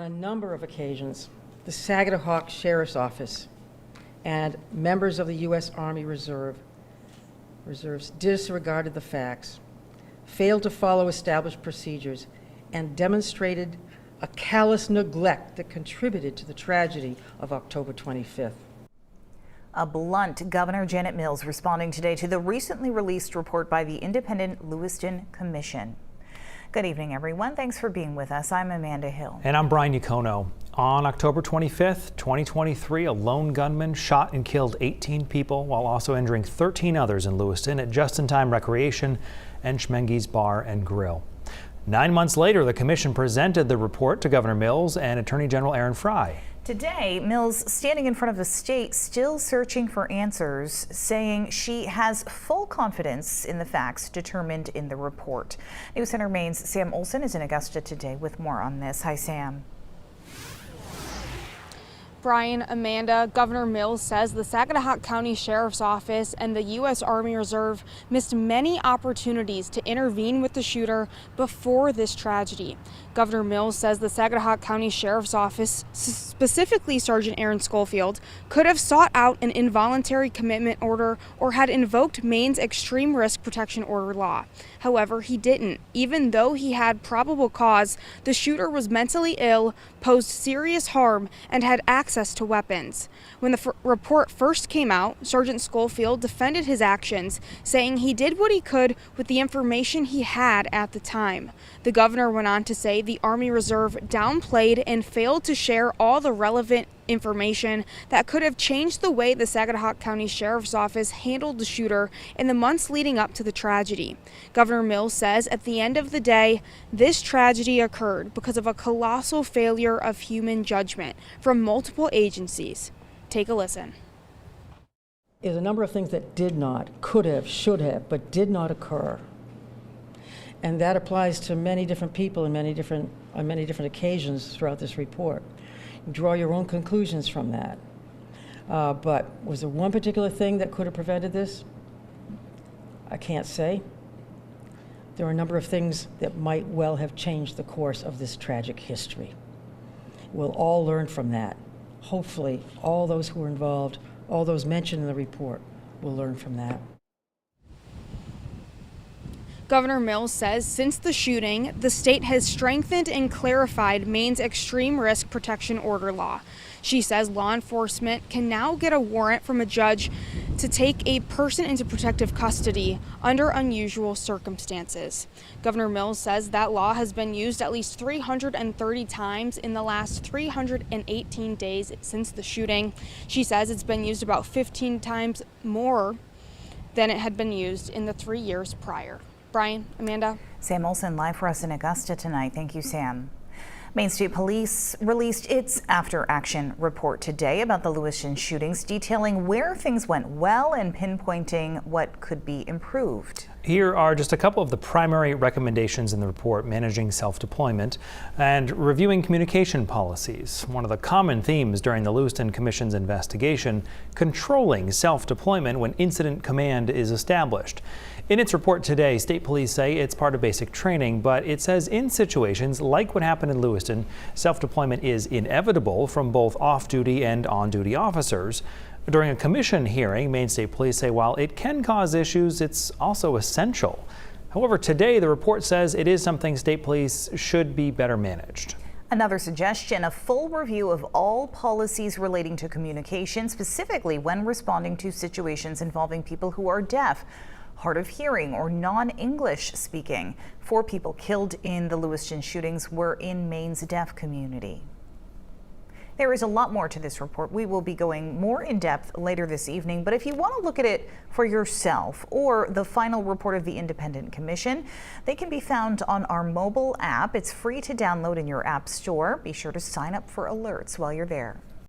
a number of occasions, the Saginaw Sheriff's Office and members of the U.S. Army Reserves disregarded the facts, failed to follow established procedures, and demonstrated a callous neglect that contributed to the tragedy of October 25th. A blunt Governor Janet Mills responding today to the recently released report by the independent Lewiston Commission. Good evening, everyone. Thanks for being with us. I'm Amanda Hill. And I'm Brian Yacono. On October 25th, 2023, a lone gunman shot and killed 18 people while also injuring 13 others in Lewiston at Just-in-Time Recreation and Schmenge's Bar and Grill. 9 months later, the commission presented the report to Governor Mills and Attorney General Aaron Frey. Today, Mills standing in front of the state, still searching for answers, saying she has full confidence in the facts determined in the report. News Center Maine's Sam Olson is in Augusta today with more on this. Hi, Sam. Brian, Amanda, Governor Mills says the Saginaw County Sheriff's Office and the U.S. Army Reserve missed many opportunities to intervene with the shooter before this tragedy. Governor Mills says the Saginaw County Sheriff's Office, specifically Sergeant Aaron Schofield, could have sought out an involuntary commitment order or had invoked Maine's extreme risk protection order law. However, he didn't. Even though he had probable cause, the shooter was mentally ill, posed serious harm, and had access to weapons. When the report first came out, Sergeant Schofield defended his actions, saying he did what he could with the information he had at the time. The governor went on to say the Army Reserve downplayed and failed to share all the relevant information that could have changed the way the Saginaw County Sheriff's Office handled the shooter in the months leading up to the tragedy. Governor Mills says at the end of the day, this tragedy occurred because of a colossal failure of human judgment from multiple agencies. Take a listen. There's a number of things that did not, could have, should have, but did not occur. And that applies to many different people on many different occasions throughout this report. You draw your own conclusions from that. But was there one particular thing that could have prevented this? I can't say. There are a number of things that might well have changed the course of this tragic history. We'll all learn from that. Hopefully, all those who were involved, all those mentioned in the report, will learn from that. Governor Mills says since the shooting, the state has strengthened and clarified Maine's extreme risk protection order law. She says law enforcement can now get a warrant from a judge to take a person into protective custody under unusual circumstances. Governor Mills says that law has been used at least 330 times in the last 318 days since the shooting. She says it's been used about 15 times more than it had been used in the 3 years prior. Brian, Amanda. Sam Olson live for us in Augusta tonight. Thank you, Sam. Maine State Police released its after-action report today about the Lewiston shootings, detailing where things went well and pinpointing what could be improved. Here are just a couple of the primary recommendations in the report: managing self-deployment and reviewing communication policies. One of the common themes during the Lewiston Commission's investigation: controlling self-deployment when incident command is established. In its report today, state police say it's part of basic training, but it says in situations like what happened in Lewiston, self-deployment is inevitable from both off-duty and on-duty officers. During a commission hearing, Maine State Police say while it can cause issues, it's also essential. However, today the report says it is something state police should be better managed. Another suggestion: a full review of all policies relating to communication, specifically when responding to situations involving people who are deaf, hard of hearing, or non-English speaking. 4 people killed in the Lewiston shootings were in Maine's deaf community. There is a lot more to this report. We will be going more in depth later this evening, but if you want to look at it for yourself or the final report of the Independent Commission, they can be found on our mobile app. It's free to download in your app store. Be sure to sign up for alerts while you're there.